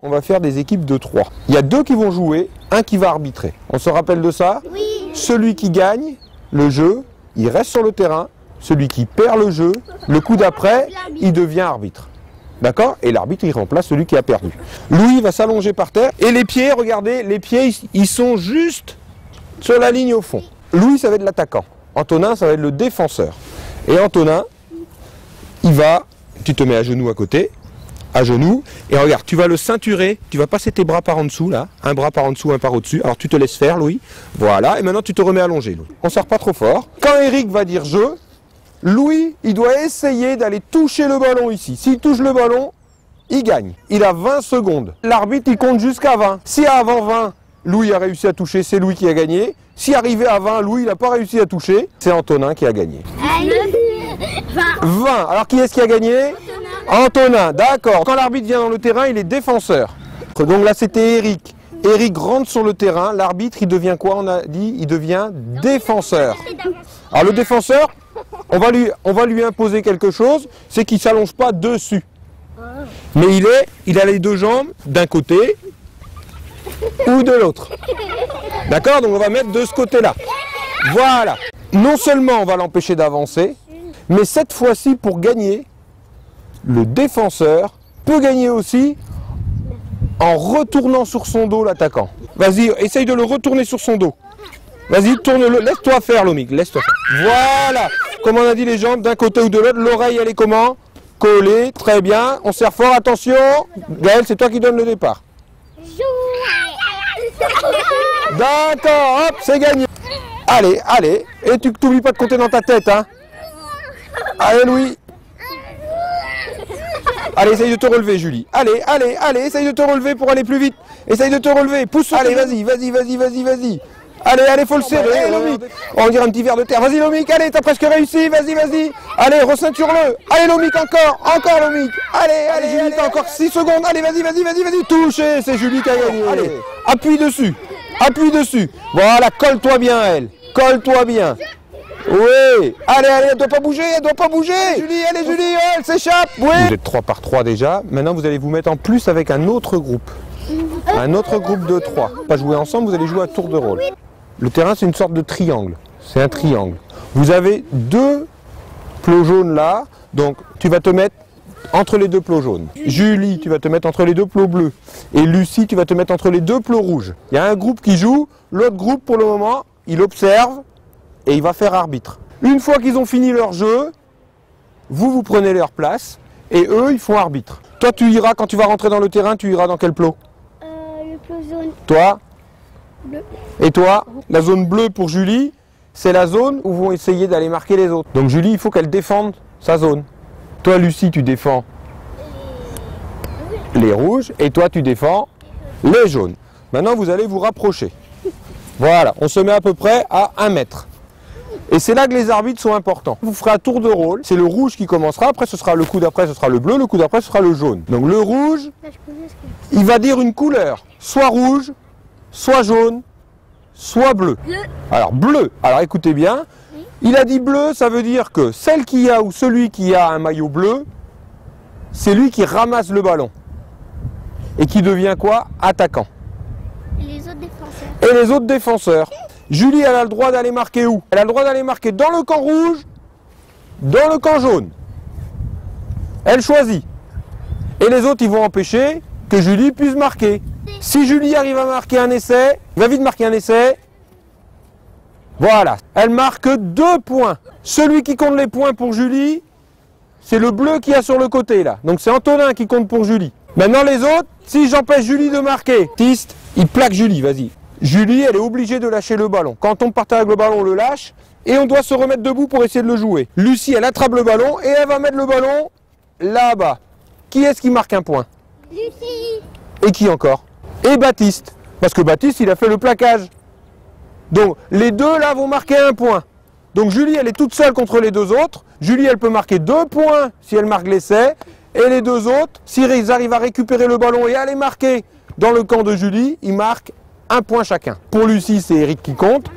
On va faire des équipes de 3. Il y a 2 qui vont jouer, un qui va arbitrer. On se rappelle de ça? Oui. Celui qui gagne le jeu, il reste sur le terrain. Celui qui perd le jeu, le coup d'après, il devient arbitre. D'accord? Et l'arbitre, il remplace celui qui a perdu. Louis va s'allonger par terre. Et les pieds, regardez, les pieds, ils sont juste sur la ligne au fond. Louis, ça va être l'attaquant. Antonin, ça va être le défenseur. Et Antonin, il va, tu te mets à genoux à côté. À genoux, et regarde, tu vas le ceinturer, tu vas passer tes bras par en dessous là, un bras par en dessous, un par au-dessus, alors tu te laisses faire Louis, voilà, et maintenant tu te remets allongé Louis. On ne serre pas trop fort. Quand Eric va dire jeu, Louis, il doit essayer d'aller toucher le ballon ici. S'il touche le ballon, il gagne. Il a 20 secondes. L'arbitre, il compte jusqu'à 20. Si avant 20, Louis a réussi à toucher, c'est Louis qui a gagné. Si arrivé à 20, Louis, il n'a pas réussi à toucher, c'est Antonin qui a gagné. 20. Alors qui est-ce qui a gagné? Antonin, d'accord. Quand l'arbitre vient dans le terrain, il est défenseur. Donc là, c'était Eric. Eric rentre sur le terrain. L'arbitre, il devient quoi? On a dit, il devient défenseur. Alors le défenseur, on va lui imposer quelque chose, c'est qu'il ne s'allonge pas dessus. Mais il a les 2 jambes d'un côté ou de l'autre. D'accord? Donc on va mettre de ce côté-là. Voilà. Non seulement on va l'empêcher d'avancer, mais cette fois-ci, pour gagner, le défenseur peut gagner aussi en retournant sur son dos l'attaquant. Vas-y, essaye de le retourner sur son dos. Vas-y, tourne-le. Laisse-toi faire, Lomik. Laisse-toi faire. Voilà. Comme on a dit, les jambes d'un côté ou de l'autre. L'oreille, elle est comment? Collée. Très bien. On serre fort. Attention. Gaël, c'est toi qui donne le départ. D'accord. Hop, c'est gagné. Allez, allez. Et tu n'oublies pas de compter dans ta tête, hein. Allez, Louis. Allez, essaye de te relever, Julie. Allez, allez, allez, essaye de te relever pour aller plus vite. Essaye de te relever. Pousse. Allez, vas-y, vas-y, vas-y, vas-y, vas-y. Allez, allez, faut le serrer. Allez, Lomik. On dirait un petit verre de terre. Vas-y, Lomik, allez, t'as presque réussi. Vas-y, vas-y. Allez, receinture-le. Allez, Lomik, encore. Encore, Lomik. Allez, allez, Julie, t'as encore 6 secondes. Allez, vas-y, vas-y, vas-y, vas-y. Touché, c'est Julie qui a gagné. Allez, appuie dessus. Appuie dessus. Voilà, colle-toi bien, elle. Colle-toi bien. Oui, allez, allez, elle doit pas bouger, elle doit pas bouger. Julie, allez, Julie, elle s'échappe. Oui. Vous êtes 3 par 3 déjà. Maintenant, vous allez vous mettre en plus avec un autre groupe. Un autre groupe de 3. Pas jouer ensemble, vous allez jouer à tour de rôle. Le terrain, c'est une sorte de triangle. C'est un triangle. Vous avez 2 plots jaunes là. Donc, tu vas te mettre entre les 2 plots jaunes. Julie, tu vas te mettre entre les 2 plots bleus. Et Lucie, tu vas te mettre entre les 2 plots rouges. Il y a un groupe qui joue. L'autre groupe, pour le moment, il observe. Et il va faire arbitre. Une fois qu'ils ont fini leur jeu, vous prenez leur place et eux, ils font arbitre. Toi, tu iras, quand tu vas rentrer dans le terrain, tu iras dans quel plot? Le plot jaune. Toi? Bleu. Et toi? La zone bleue pour Julie, c'est la zone où vont essayer d'aller marquer les autres. Donc Julie, il faut qu'elle défende sa zone. Toi, Lucie, tu défends les rouges et toi, tu défends les jaunes. Maintenant, vous allez vous rapprocher. Voilà, on se met à peu près à 1 mètre. Et c'est là que les arbitres sont importants. Vous ferez un tour de rôle, c'est le rouge qui commencera, après ce sera le coup d'après, ce sera le bleu, le coup d'après, ce sera le jaune. Donc le rouge, il va dire une couleur, soit rouge, soit jaune, soit bleu. Bleu. Alors bleu, alors écoutez bien, il a dit bleu, ça veut dire que celle qui a ou celui qui a un maillot bleu, c'est lui qui ramasse le ballon. Et qui devient quoi? Attaquant. Et les autres défenseurs. Et les autres défenseurs. Julie, elle a le droit d'aller marquer où? Elle a le droit d'aller marquer dans le camp rouge, dans le camp jaune. Elle choisit. Et les autres, ils vont empêcher que Julie puisse marquer. Si Julie arrive à marquer un essai, il va vite marquer un essai. Voilà. Elle marque 2 points. Celui qui compte les points pour Julie, c'est le bleu qui a sur le côté là. Donc c'est Antonin qui compte pour Julie. Maintenant les autres, si j'empêche Julie de marquer, Tiste, il plaque Julie, vas-y. Julie, elle est obligée de lâcher le ballon. Quand on part avec le ballon, on le lâche et on doit se remettre debout pour essayer de le jouer. Lucie, elle attrape le ballon et elle va mettre le ballon là-bas. Qui est-ce qui marque un point? Lucie. Et qui encore? Et Baptiste. Parce que Baptiste, il a fait le plaquage. Donc, les 2 là vont marquer 1 point. Donc, Julie, elle est toute seule contre les 2 autres. Julie, elle peut marquer 2 points si elle marque l'essai. Et les 2 autres, s'ils arrivent à récupérer le ballon et à aller marquer dans le camp de Julie, ils marquent 1 point chacun. Pour Lucie, c'est Eric qui compte.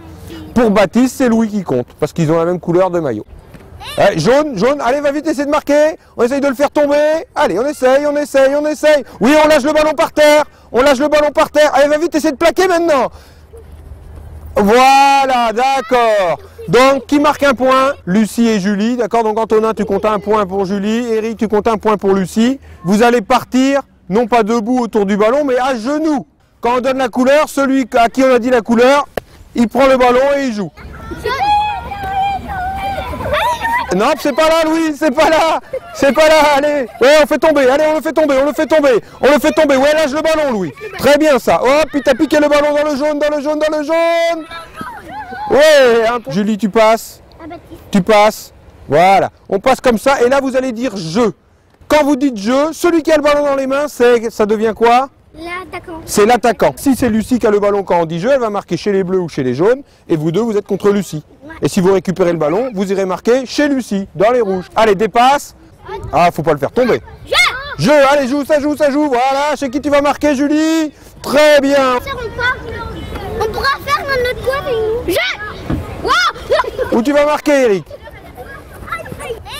Pour Baptiste, c'est Louis qui compte. Parce qu'ils ont la même couleur de maillot. Ouais, jaune, jaune, allez, va vite, essayer de marquer. On essaye de le faire tomber. Allez, on essaye, on essaye, on essaye. Oui, on lâche le ballon par terre. On lâche le ballon par terre. Allez, va vite, essayer de plaquer maintenant. Voilà, d'accord. Donc, qui marque un point? Lucie et Julie, d'accord? Donc, Antonin, tu comptes un point pour Julie. Eric, tu comptes un point pour Lucie. Vous allez partir, non pas debout autour du ballon, mais à genoux. Quand on donne la couleur, celui à qui on a dit la couleur, il prend le ballon et il joue. Non, c'est pas là, Louis, c'est pas là. C'est pas là, allez. Ouais, on fait tomber, allez, on le fait tomber, on le fait tomber. On le fait tomber, ouais, lâche le ballon, Louis. Très bien, ça. Hop, puis t'as piqué le ballon dans le jaune, dans le jaune, dans le jaune. Ouais, Julie, tu passes. Tu passes. Voilà. On passe comme ça, et là, vous allez dire « je ». Quand vous dites « je », celui qui a le ballon dans les mains, ça devient quoi? L'attaquant. C'est l'attaquant. Si c'est Lucie qui a le ballon quand on dit « je », elle va marquer chez les bleus ou chez les jaunes, et vous deux, vous êtes contre Lucie. Et si vous récupérez le ballon, vous irez marquer chez Lucie, dans les rouges. Allez, dépasse. Ah, faut pas le faire tomber. Je, allez, joue, ça joue, ça joue. Voilà, chez qui tu vas marquer, Julie? Très bien. On pourra faire dans notre coin avec nous. Je. Où tu vas marquer, Eric?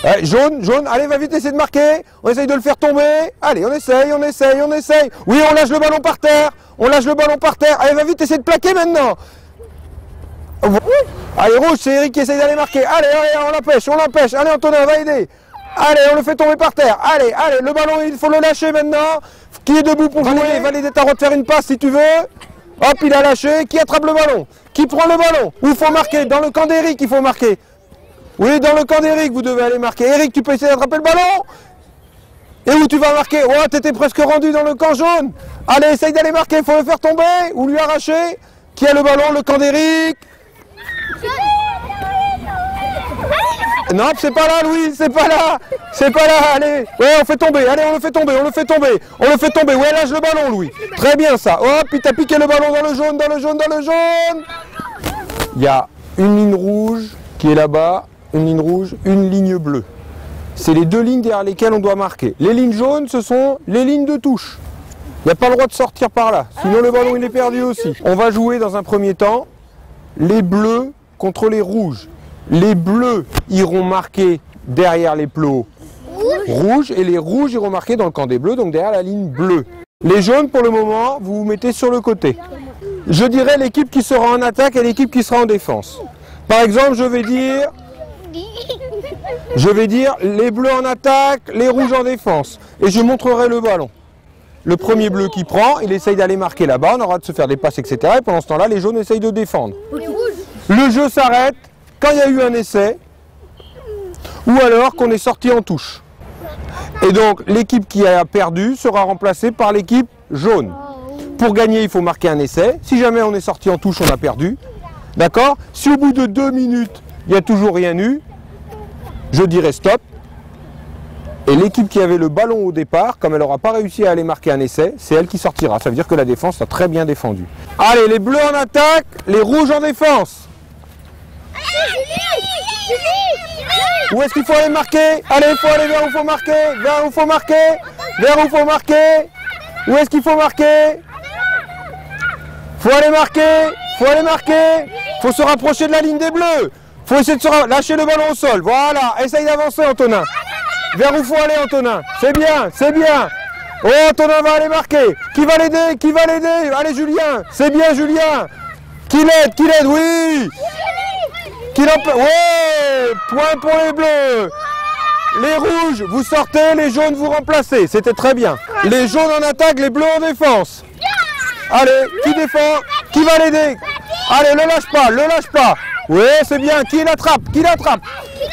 Ouais, jaune, jaune, allez, va vite, essayer de marquer. On essaye de le faire tomber. Allez, on essaye, on essaye, on essaye. Oui, on lâche le ballon par terre. On lâche le ballon par terre. Allez, va vite, essayer de plaquer maintenant. Allez, rouge, c'est Eric qui essaye d'aller marquer. Allez, allez, on l'empêche, on l'empêche. Allez, Antonin, va aider. Allez, on le fait tomber par terre. Allez, allez, le ballon, il faut le lâcher maintenant. Qui est debout pour jouer? Valérie, t'as le droit de faire une passe si tu veux. Hop, il a lâché. Qui attrape le ballon? Qui prend le ballon? Où il faut marquer? Dans le camp d'Eric, il faut marquer. Oui, dans le camp d'Eric, vous devez aller marquer. Eric, tu peux essayer d'attraper le ballon? Et où tu vas marquer? Oh, t'étais presque rendu dans le camp jaune. Allez, essaye d'aller marquer. Il faut le faire tomber ou lui arracher. Qui a le ballon? Le camp d'Eric. Non, c'est pas là, Louis, c'est pas là. C'est pas là, allez. Ouais, on fait tomber, allez, on le fait tomber, on le fait tomber. On le fait tomber, ouais, lâche le ballon, Louis. Très bien, ça. Hop, puis t'as piqué le ballon dans le jaune, dans le jaune, dans le jaune. Il y a une ligne rouge qui est là-bas, une ligne rouge, une ligne bleue. C'est les deux lignes derrière lesquelles on doit marquer. Les lignes jaunes, ce sont les lignes de touche. Il n'y a pas le droit de sortir par là, sinon le ballon il est perdu aussi. On va jouer dans un premier temps les bleus contre les rouges. Les bleus iront marquer derrière les plots rouges et les rouges iront marquer dans le camp des bleus, donc derrière la ligne bleue. Les jaunes, pour le moment, vous vous mettez sur le côté. Je dirais l'équipe qui sera en attaque et l'équipe qui sera en défense. Par exemple, je vais dire les bleus en attaque, les rouges en défense. Et je montrerai le ballon. Le premier bleu qui prend, il essaye d'aller marquer là-bas, on aura de se faire des passes, etc. Et pendant ce temps-là, les jaunes essayent de défendre. Le jeu s'arrête quand il y a eu un essai, ou alors qu'on est sorti en touche. Et donc, l'équipe qui a perdu sera remplacée par l'équipe jaune. Pour gagner, il faut marquer un essai. Si jamais on est sorti en touche, on a perdu. D'accord? Si au bout de 2 minutes, il n'y a toujours rien eu, je dirais stop. Et l'équipe qui avait le ballon au départ, comme elle n'aura pas réussi à aller marquer un essai, c'est elle qui sortira. Ça veut dire que la défense a très bien défendu. Allez, les bleus en attaque, les rouges en défense. Où est-ce qu'il faut aller marquer? Allez, il faut aller vers où il faut marquer, vers où il faut marquer, vers où il faut marquer. Où est-ce qu'il faut marquer? Faut aller marquer, faut aller marquer. Faut se rapprocher de la ligne des bleus. Faut essayer de se lâcher le ballon au sol. Voilà, essaye d'avancer, Antonin. Vers où faut aller, Antonin? C'est bien, c'est bien. Oh, Antonin va aller marquer. Qui va l'aider? Qui va l'aider? Allez, Julien. C'est bien, Julien. Qui l'aide, oui. Ouais, point pour les bleus. Les rouges, vous sortez, les jaunes, vous remplacez. C'était très bien. Les jaunes en attaque, les bleus en défense. Allez, qui défend? Qui va l'aider? Allez, le lâche pas, le lâche pas. Oui, c'est bien. Qui l'attrape? Qui l'attrape?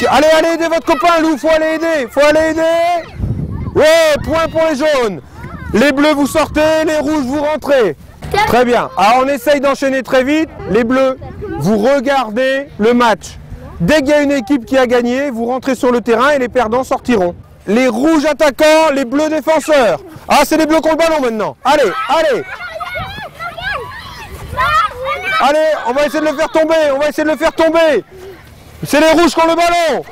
Allez, allez aider votre copain, Lou. Faut aller aider. Faut aller aider. Ouais, point pour les jaunes. Les bleus, vous sortez, les rouges, vous rentrez. Très bien. Alors, on essaye d'enchaîner très vite. Les bleus, vous regardez le match. Dès qu'il y a une équipe qui a gagné, vous rentrez sur le terrain et les perdants sortiront. Les rouges attaquants, les bleus défenseurs. Ah, c'est les bleus qui ont le ballon maintenant. Allez, allez. Allez, on va essayer de le faire tomber. On va essayer de le faire tomber. C'est les rouges qui ont le ballon.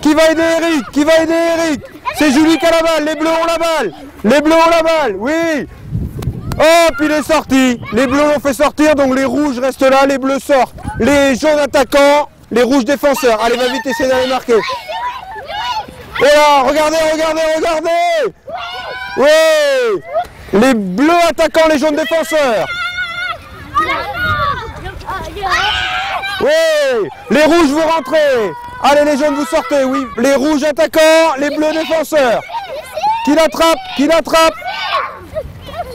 Qui va aider Eric? Qui va aider Eric? C'est Julie qui a la balle. Les bleus ont la balle. Les bleus ont la balle. Oui. Hop, il est sorti. Les bleus l'ont fait sortir, donc les rouges restent là, les bleus sortent. Les jaunes attaquants, les rouges défenseurs. Allez, va vite essayer d'aller marquer. Et là, regardez, regardez, regardez. Oui. Les bleus attaquants, les jaunes défenseurs. Oui. Les rouges, vous rentrez. Allez, les jaunes, vous sortez. Oui. Les rouges attaquants, les bleus défenseurs. Qui l'attrape? Qui l'attrape?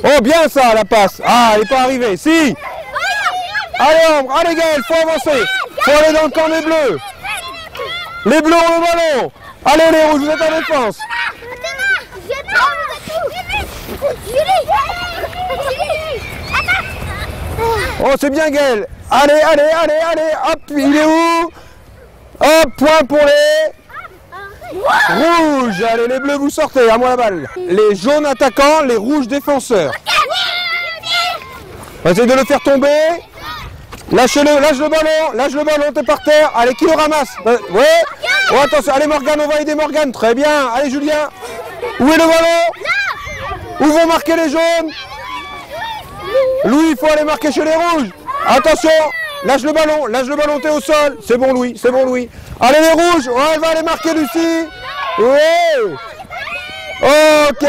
Oh, bien ça, la passe. Ah, elle n'est pas arrivée. Si. Allez, Ambre. Allez, Gaël, faut avancer. Faut aller dans le camp des bleus. Les bleus ont le ballon. Allez, les rouges, vous êtes en défense. Oh, c'est bien, Gaël. Allez, allez, allez, allez. Hop, il est où? Hop, point pour les rouges. Allez, les bleus, vous sortez. À moi la balle. Les jaunes attaquants, les rouges défenseurs. On va essayer de le faire tomber. Lâchez-le, lâche le ballon, t'es par terre. Allez, qui le ramasse? Ouais. Oh, attention, allez Morgane, on va aider Morgane. Très bien. Allez Julien. Où est le ballon? Où vont marquer les jaunes? Louis, il faut aller marquer chez les rouges. Attention, lâche le ballon, t'es au sol. C'est bon Louis, c'est bon Louis. Allez les rouges, ouais, elle va aller marquer Lucie. Oui. Ok.